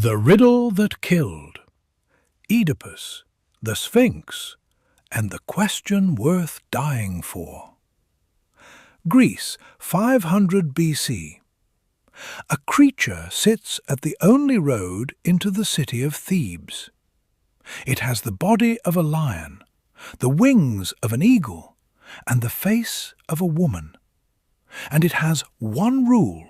The riddle that killed, Oedipus, the Sphinx, and the question worth dying for. Greece, 500 BC. A creature sits at the only road into the city of Thebes. It has the body of a lion, the wings of an eagle, and the face of a woman. And it has one rule.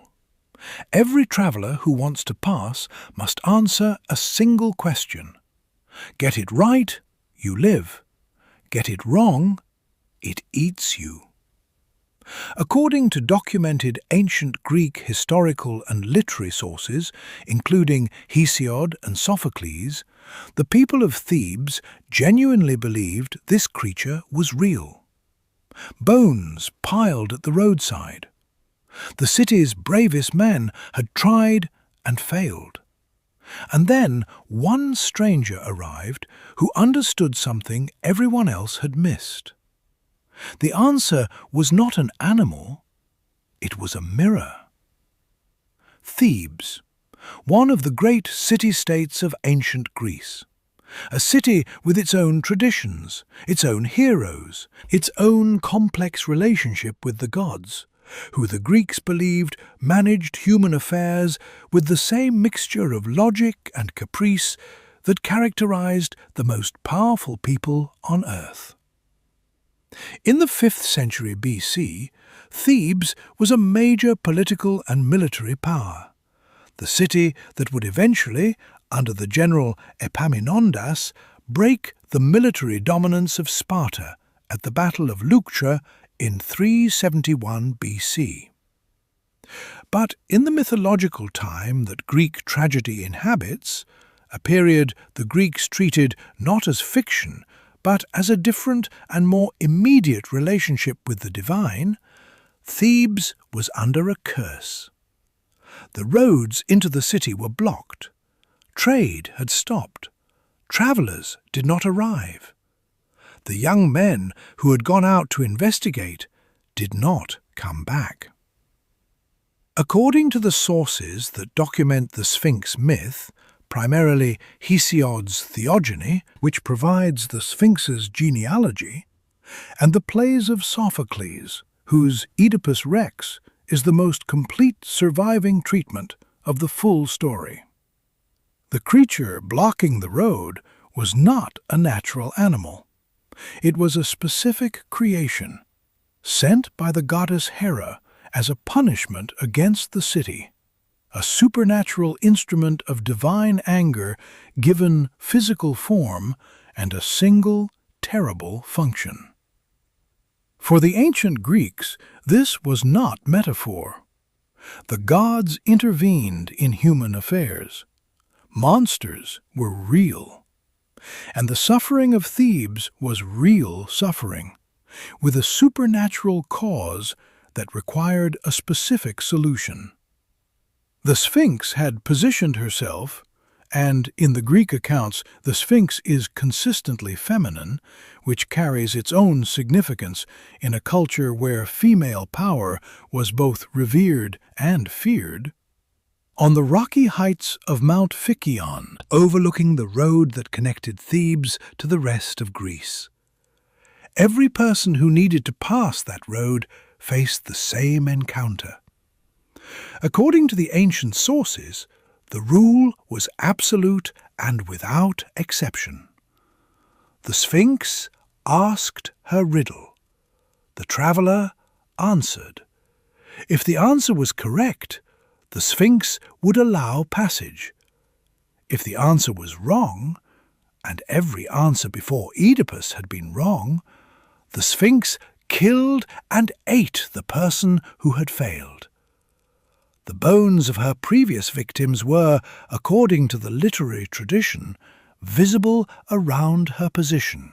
Every traveller who wants to pass must answer a single question. Get it right, you live. Get it wrong, it eats you. According to documented ancient Greek historical and literary sources, including Hesiod and Sophocles, the people of Thebes genuinely believed this creature was real. Bones piled at the roadside. The city's bravest men had tried and failed. And then one stranger arrived who understood something everyone else had missed. The answer was not an animal, it was a mirror. Thebes, one of the great city-states of ancient Greece. A city with its own traditions, its own heroes, its own complex relationship with the gods, who the Greeks believed managed human affairs with the same mixture of logic and caprice that characterized the most powerful people on earth. In the 5th century BC, Thebes was a major political and military power. The city that would eventually, under the general Epaminondas, break the military dominance of Sparta at the Battle of Leuctra in 371 BC. But in the mythological time that Greek tragedy inhabits, a period the Greeks treated not as fiction, but as a different and more immediate relationship with the divine, Thebes was under a curse. The roads into the city were blocked. Trade had stopped. Travellers did not arrive. The young men who had gone out to investigate did not come back. According to the sources that document the Sphinx myth, primarily Hesiod's Theogony, which provides the Sphinx's genealogy, and the plays of Sophocles, whose Oedipus Rex is the most complete surviving treatment of the full story. The creature blocking the road was not a natural animal. It was a specific creation, sent by the goddess Hera as a punishment against the city, a supernatural instrument of divine anger given physical form and a single, terrible function. For the ancient Greeks, this was not metaphor. The gods intervened in human affairs. Monsters were real. And the suffering of Thebes was real suffering, with a supernatural cause that required a specific solution. The Sphinx had positioned herself, and in the Greek accounts the Sphinx is consistently feminine, which carries its own significance in a culture where female power was both revered and feared. On the rocky heights of Mount Phycion, overlooking the road that connected Thebes to the rest of Greece. Every person who needed to pass that road faced the same encounter. According to the ancient sources, the rule was absolute and without exception. The Sphinx asked her riddle. The traveller answered. If the answer was correct, the Sphinx would allow passage. If the answer was wrong, and every answer before Oedipus had been wrong, the Sphinx killed and ate the person who had failed. The bones of her previous victims were, according to the literary tradition, visible around her position,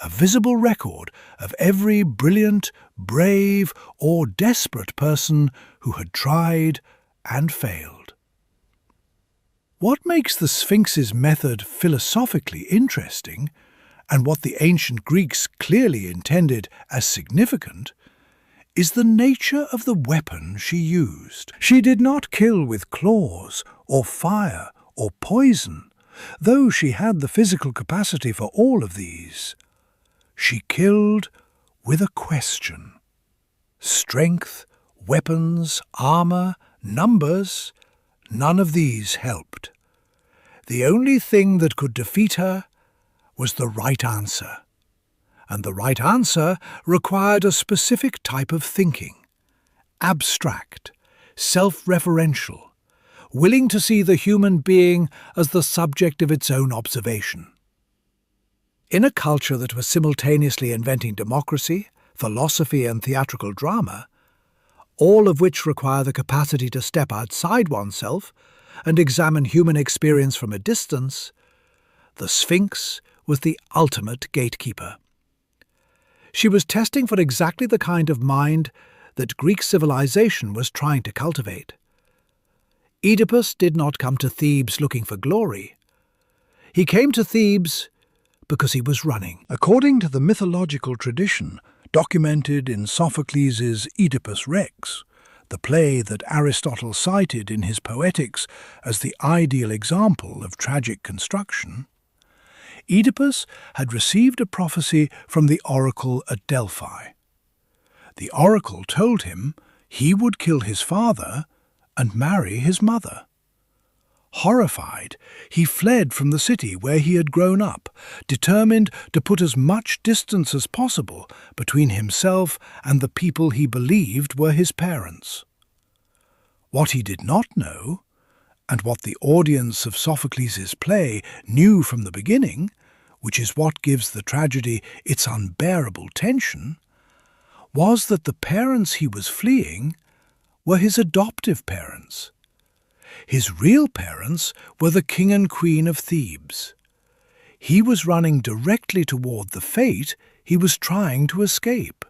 a visible record of every brilliant, brave, or desperate person who had tried and failed. What makes the Sphinx's method philosophically interesting, and what the ancient Greeks clearly intended as significant, is the nature of the weapon she used. She did not kill with claws or fire or poison, though she had the physical capacity for all of these. She killed with a question. Strength, weapons, armor, numbers, none of these helped. The only thing that could defeat her was the right answer. And the right answer required a specific type of thinking. Abstract, self-referential, willing to see the human being as the subject of its own observation. In a culture that was simultaneously inventing democracy, philosophy and theatrical drama, all of which require the capacity to step outside oneself and examine human experience from a distance, the Sphinx was the ultimate gatekeeper. She was testing for exactly the kind of mind that Greek civilization was trying to cultivate. Oedipus did not come to Thebes looking for glory. He came to Thebes because he was running. According to the mythological tradition documented in Sophocles' Oedipus Rex, the play that Aristotle cited in his Poetics as the ideal example of tragic construction, Oedipus had received a prophecy from the oracle at Delphi. The oracle told him he would kill his father and marry his mother. Horrified, he fled from the city where he had grown up, determined to put as much distance as possible between himself and the people he believed were his parents. What he did not know, and what the audience of Sophocles' play knew from the beginning, which is what gives the tragedy its unbearable tension, was that the parents he was fleeing were his adoptive parents. His real parents were the king and queen of Thebes. He was running directly toward the fate he was trying to escape.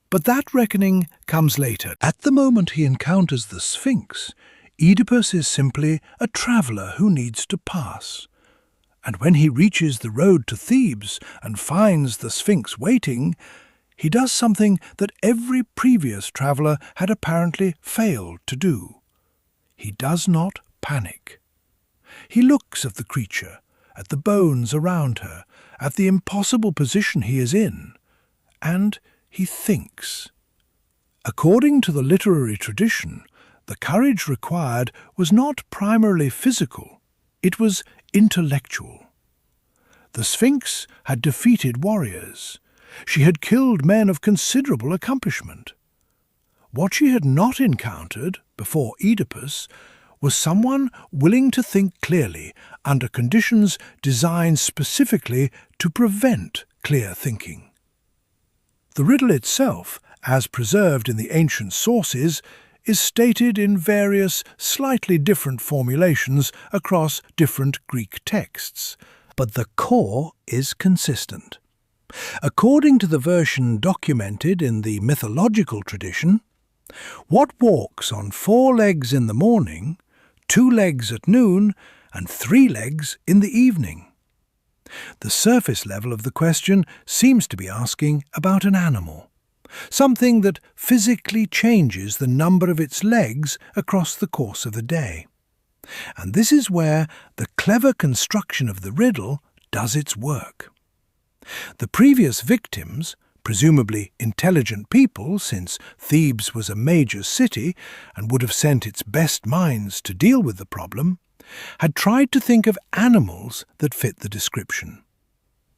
But that reckoning comes later. At the moment he encounters the Sphinx, Oedipus is simply a traveller who needs to pass. And when he reaches the road to Thebes and finds the Sphinx waiting, he does something that every previous traveller had apparently failed to do. He does not panic. He looks at the creature, at the bones around her, at the impossible position he is in, and he thinks. According to the literary tradition, the courage required was not primarily physical, it was intellectual. The Sphinx had defeated warriors. She had killed men of considerable accomplishment. What she had not encountered before Oedipus was someone willing to think clearly under conditions designed specifically to prevent clear thinking. The riddle itself, as preserved in the ancient sources, is stated in various slightly different formulations across different Greek texts, but the core is consistent. According to the version documented in the mythological tradition, what walks on 4 legs in the morning, 2 legs at noon, and 3 legs in the evening? The surface level of the question seems to be asking about an animal, something that physically changes the number of its legs across the course of the day. And this is where the clever construction of the riddle does its work. The previous victims, presumably intelligent people since Thebes was a major city and would have sent its best minds to deal with the problem, had tried to think of animals that fit the description.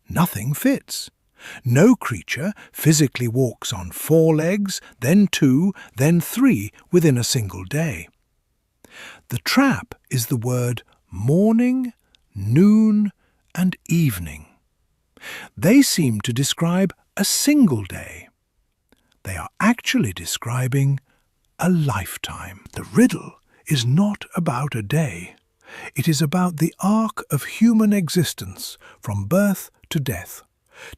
Nothing fits. No creature physically walks on 4 legs, then 2, then 3 within a single day. The trap is the word morning, noon, and evening. They seem to describe a single day. They are actually describing a lifetime. The riddle is not about a day. It is about the arc of human existence from birth to death,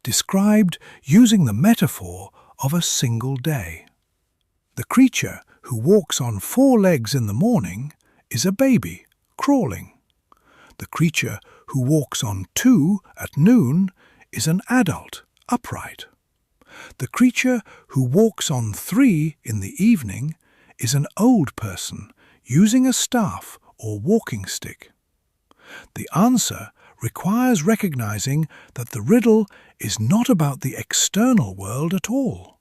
described using the metaphor of a single day. The creature who walks on 4 legs in the morning is a baby, crawling. The creature who walks on 2 at noon is an adult, upright. The creature who walks on 3 in the evening is an old person using a staff or walking stick. The answer requires recognizing that the riddle is not about the external world at all.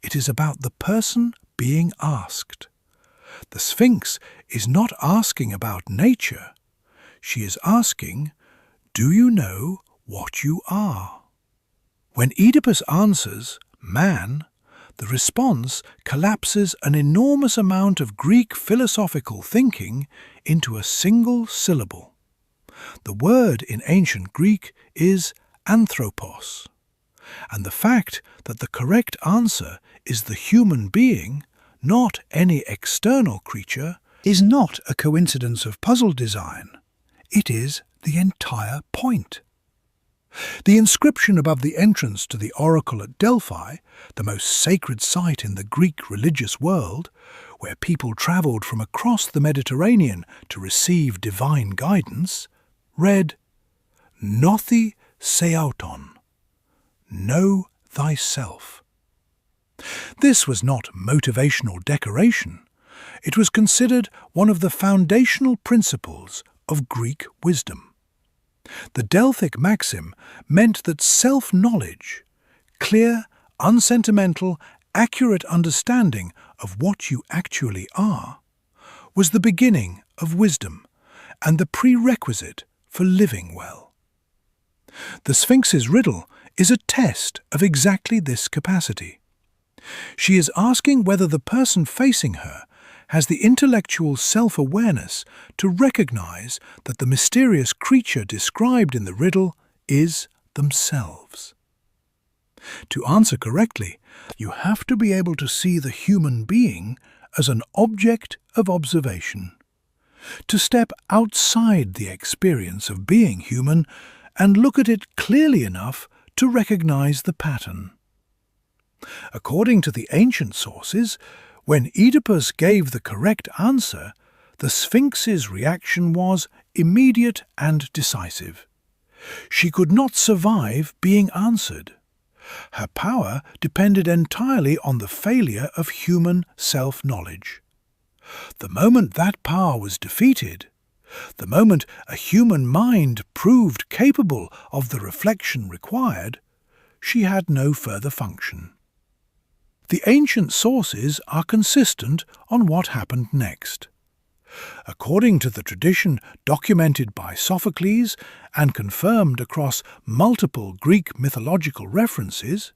It is about the person being asked. The Sphinx is not asking about nature. She is asking, "Do you know what you are?" When Oedipus answers, "man," the response collapses an enormous amount of Greek philosophical thinking into a single syllable. The word in ancient Greek is anthropos, and the fact that the correct answer is the human being, not any external creature, is not a coincidence of puzzle design. It is the entire point. The inscription above the entrance to the oracle at Delphi, the most sacred site in the Greek religious world, where people travelled from across the Mediterranean to receive divine guidance, read, "Nothi seauton," know thyself. This was not motivational decoration. It was considered one of the foundational principles of Greek wisdom. The Delphic maxim meant that self-knowledge, clear, unsentimental, accurate understanding of what you actually are, was the beginning of wisdom and the prerequisite for living well. The Sphinx's riddle is a test of exactly this capacity. She is asking whether the person facing her has the intellectual self-awareness to recognize that the mysterious creature described in the riddle is themselves. To answer correctly, you have to be able to see the human being as an object of observation, to step outside the experience of being human and look at it clearly enough to recognize the pattern. According to the ancient sources, when Oedipus gave the correct answer, the Sphinx's reaction was immediate and decisive. She could not survive being answered. Her power depended entirely on the failure of human self-knowledge. The moment that power was defeated, the moment a human mind proved capable of the reflection required, she had no further function. The ancient sources are consistent on what happened next. According to the tradition documented by Sophocles and confirmed across multiple Greek mythological references,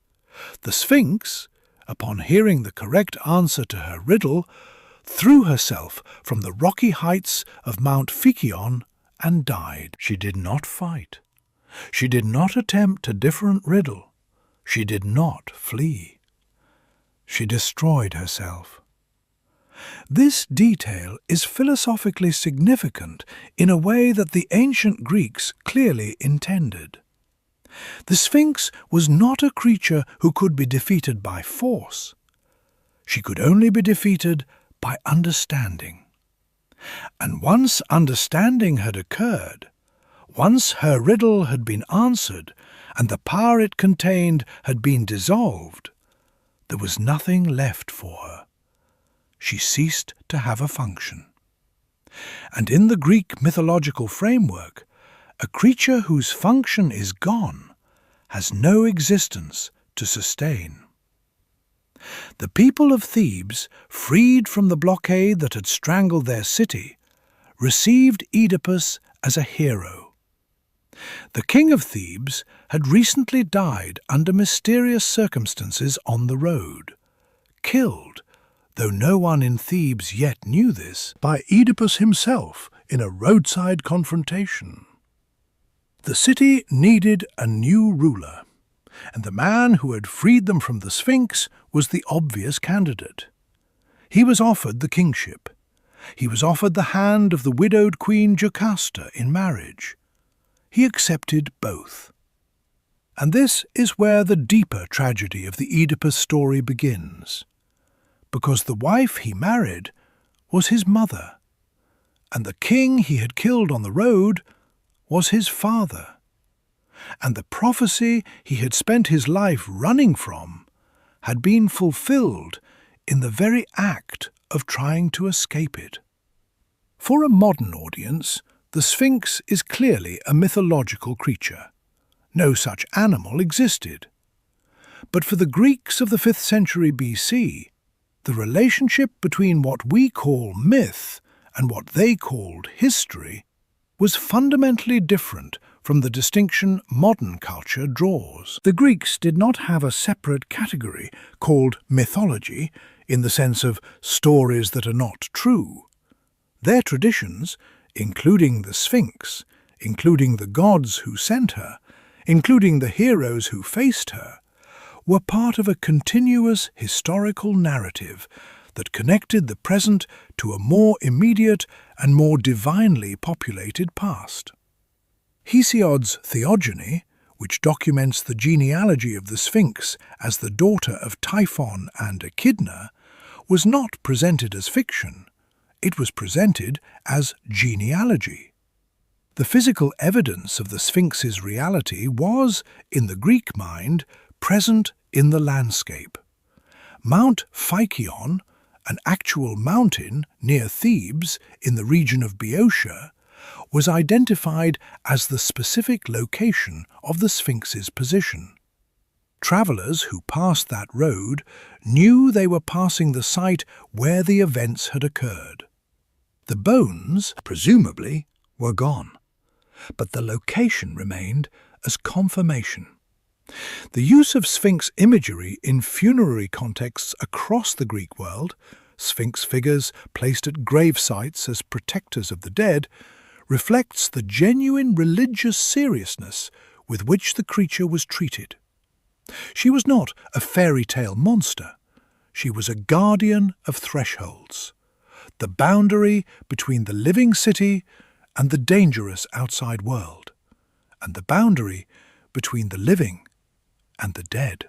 the Sphinx, upon hearing the correct answer to her riddle, threw herself from the rocky heights of Mount Phycion and died. She did not fight. She did not attempt a different riddle. She did not flee. She destroyed herself. This detail is philosophically significant in a way that the ancient Greeks clearly intended. The Sphinx was not a creature who could be defeated by force. She could only be defeated by understanding. And once understanding had occurred, once her riddle had been answered and the power it contained had been dissolved, there was nothing left for her. She ceased to have a function. And in the Greek mythological framework, a creature whose function is gone has no existence to sustain. The people of Thebes, freed from the blockade that had strangled their city, received Oedipus as a hero. The king of Thebes had recently died under mysterious circumstances on the road, killed, though no one in Thebes yet knew this, by Oedipus himself in a roadside confrontation. The city needed a new ruler, and the man who had freed them from the Sphinx was the obvious candidate. He was offered the kingship. He was offered the hand of the widowed queen Jocasta in marriage. He accepted both. And this is where the deeper tragedy of the Oedipus story begins, because the wife he married was his mother, and the king he had killed on the road was his father, and the prophecy he had spent his life running from had been fulfilled in the very act of trying to escape it. For a modern audience, The Sphinx is clearly a mythological creature. No such animal existed. But for the Greeks of the 5th century BC, the relationship between what we call myth and what they called history was fundamentally different from the distinction modern culture draws. The Greeks did not have a separate category called mythology in the sense of stories that are not true. Their traditions, including the Sphinx, including the gods who sent her, including the heroes who faced her, were part of a continuous historical narrative that connected the present to a more immediate and more divinely populated past. Hesiod's Theogony, which documents the genealogy of the Sphinx as the daughter of Typhon and Echidna, was not presented as fiction. It was presented as genealogy. The physical evidence of the Sphinx's reality was, in the Greek mind, present in the landscape. Mount Phykion, an actual mountain near Thebes in the region of Boeotia, was identified as the specific location of the Sphinx's position. Travelers who passed that road knew they were passing the site where the events had occurred. The bones, presumably, were gone, but the location remained as confirmation. The use of Sphinx imagery in funerary contexts across the Greek world, Sphinx figures placed at grave sites as protectors of the dead, reflects the genuine religious seriousness with which the creature was treated. She was not a fairy tale monster. She was a guardian of thresholds, the boundary between the living city and the dangerous outside world, and the boundary between the living and the dead.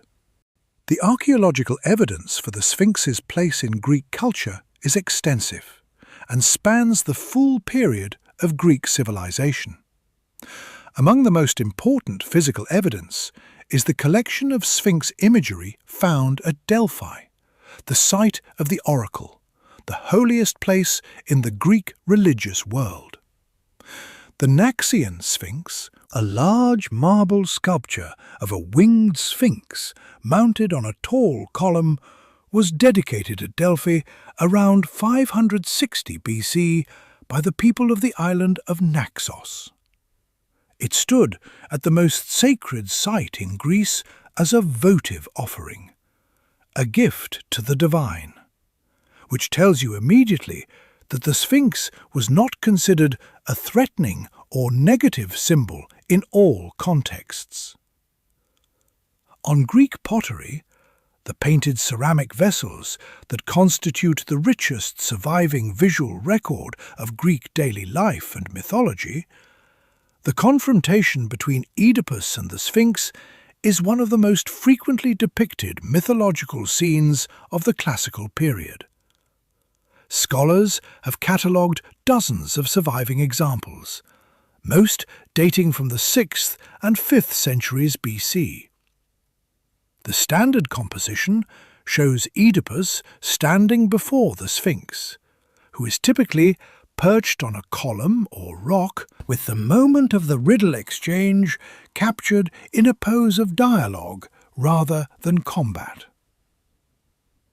The archaeological evidence for the Sphinx's place in Greek culture is extensive and spans the full period of Greek civilization. Among the most important physical evidence is the collection of Sphinx imagery found at Delphi, the site of the oracle, the holiest place in the Greek religious world. The Naxian Sphinx, a large marble sculpture of a winged sphinx mounted on a tall column, was dedicated at Delphi around 560 BC by the people of the island of Naxos. It stood at the most sacred site in Greece as a votive offering, a gift to the divine, which tells you immediately that the Sphinx was not considered a threatening or negative symbol in all contexts. On Greek pottery, the painted ceramic vessels that constitute the richest surviving visual record of Greek daily life and mythology, the confrontation between Oedipus and the Sphinx is one of the most frequently depicted mythological scenes of the classical period. Scholars have catalogued dozens of surviving examples, most dating from the 6th and 5th centuries BC. The standard composition shows Oedipus standing before the Sphinx, who is typically perched on a column or rock, with the moment of the riddle exchange captured in a pose of dialogue rather than combat.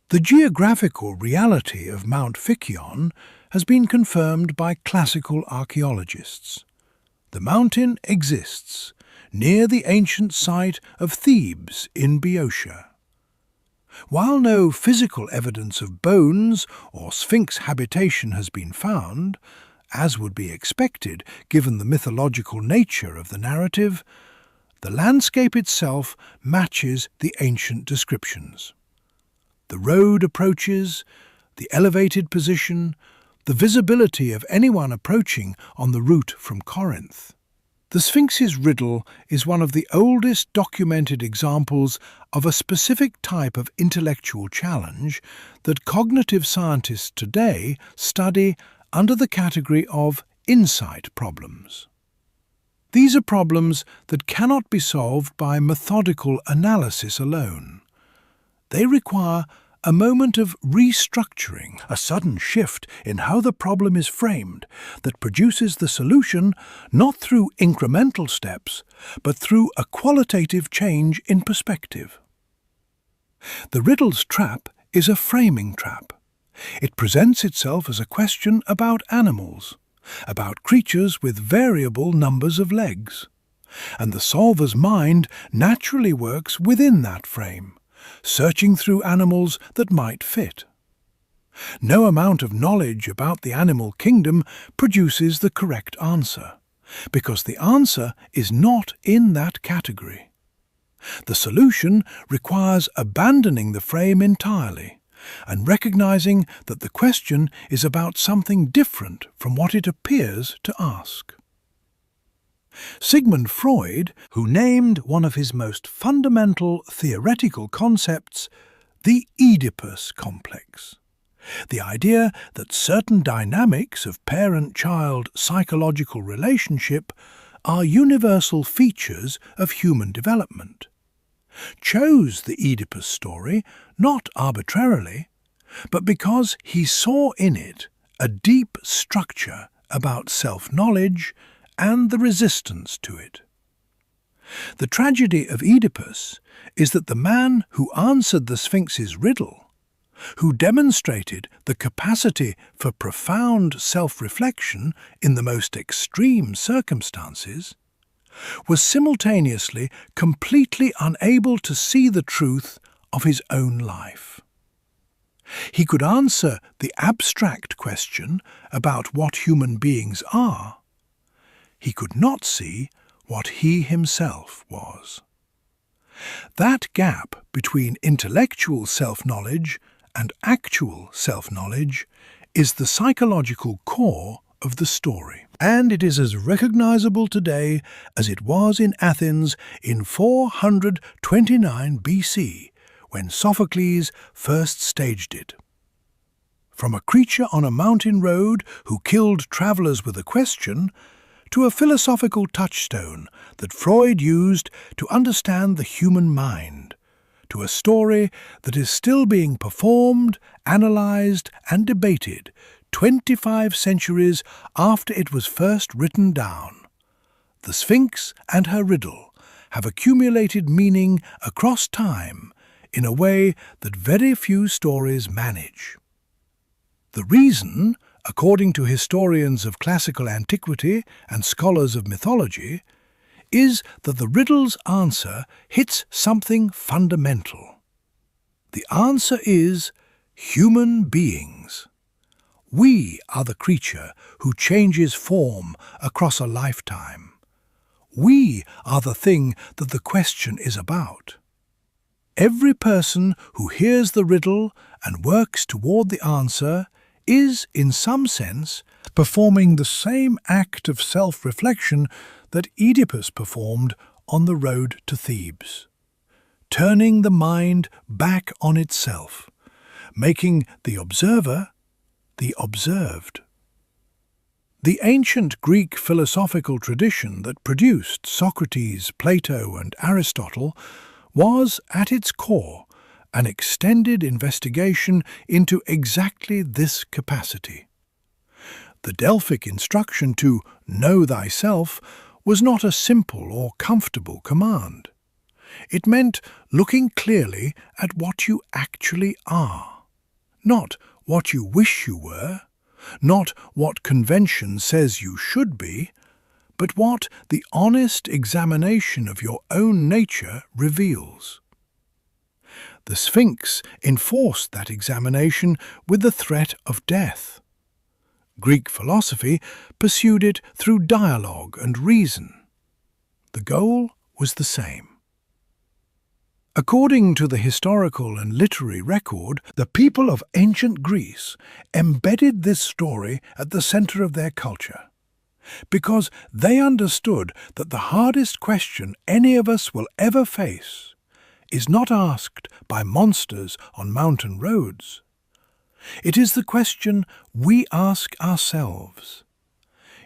The geographical reality of Mount Phykion has been confirmed by classical archaeologists. The mountain exists near the ancient site of Thebes in Boeotia. While no physical evidence of bones or Sphinx habitation has been found, as would be expected given the mythological nature of the narrative, the landscape itself matches the ancient descriptions. The road approaches, the elevated position, the visibility of anyone approaching on the route from Corinth. The Sphinx's riddle is one of the oldest documented examples of a specific type of intellectual challenge that cognitive scientists today study under the category of insight problems. These are problems that cannot be solved by methodical analysis alone. They require a moment of restructuring, a sudden shift in how the problem is framed that produces the solution not through incremental steps, but through a qualitative change in perspective. The riddle's trap is a framing trap. It presents itself as a question about animals, about creatures with variable numbers of legs. And the solver's mind naturally works within that frame, searching through animals that might fit. No amount of knowledge about the animal kingdom produces the correct answer, because the answer is not in that category. The solution requires abandoning the frame entirely and recognizing that the question is about something different from what it appears to ask. Sigmund Freud, who named one of his most fundamental theoretical concepts the Oedipus complex, the idea that certain dynamics of parent-child psychological relationship are universal features of human development, chose the Oedipus story not arbitrarily, but because he saw in it a deep structure about self-knowledge and the resistance to it. The tragedy of Oedipus is that the man who answered the Sphinx's riddle, who demonstrated the capacity for profound self-reflection in the most extreme circumstances, was simultaneously completely unable to see the truth of his own life. He could answer the abstract question about what human beings are. He could not see what he himself was. That gap between intellectual self-knowledge and actual self-knowledge is the psychological core of the story, and it is as recognizable today as it was in Athens in 429 BC, when Sophocles first staged it. From a creature on a mountain road who killed travelers with a question, to a philosophical touchstone that Freud used to understand the human mind, to a story that is still being performed, analyzed, and debated 25 centuries after it was first written down. The Sphinx and her riddle have accumulated meaning across time in a way that very few stories manage. The reason, according to historians of classical antiquity and scholars of mythology, is that the riddle's answer hits something fundamental. The answer is human beings. We are the creature who changes form across a lifetime. We are the thing that the question is about. Every person who hears the riddle and works toward the answer is, in some sense, performing the same act of self-reflection that Oedipus performed on the road to Thebes, turning the mind back on itself, making the observer the observed. The ancient Greek philosophical tradition that produced Socrates, Plato, and Aristotle was, at its core, an extended investigation into exactly this capacity. The Delphic instruction to know thyself was not a simple or comfortable command. It meant looking clearly at what you actually are, not what you wish you were, not what convention says you should be, but what the honest examination of your own nature reveals. The Sphinx enforced that examination with the threat of death. Greek philosophy pursued it through dialogue and reason. The goal was the same. According to the historical and literary record, the people of ancient Greece embedded this story at the center of their culture, because they understood that the hardest question any of us will ever face is not asked by monsters on mountain roads. It is the question we ask ourselves,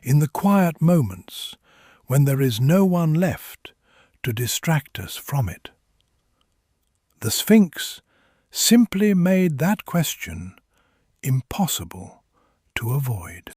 in the quiet moments when there is no one left to distract us from it. The Sphinx simply made that question impossible to avoid.